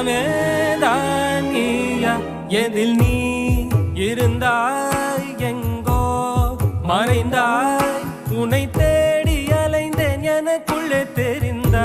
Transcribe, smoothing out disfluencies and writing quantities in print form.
எல்லாமே தான் நீயா எதில் நீ இருந்தாய் எங்கோ மறைந்தாய் உன்னை தேடி அலைந்தேன் எனக்குள்ளே தெரிந்தாய்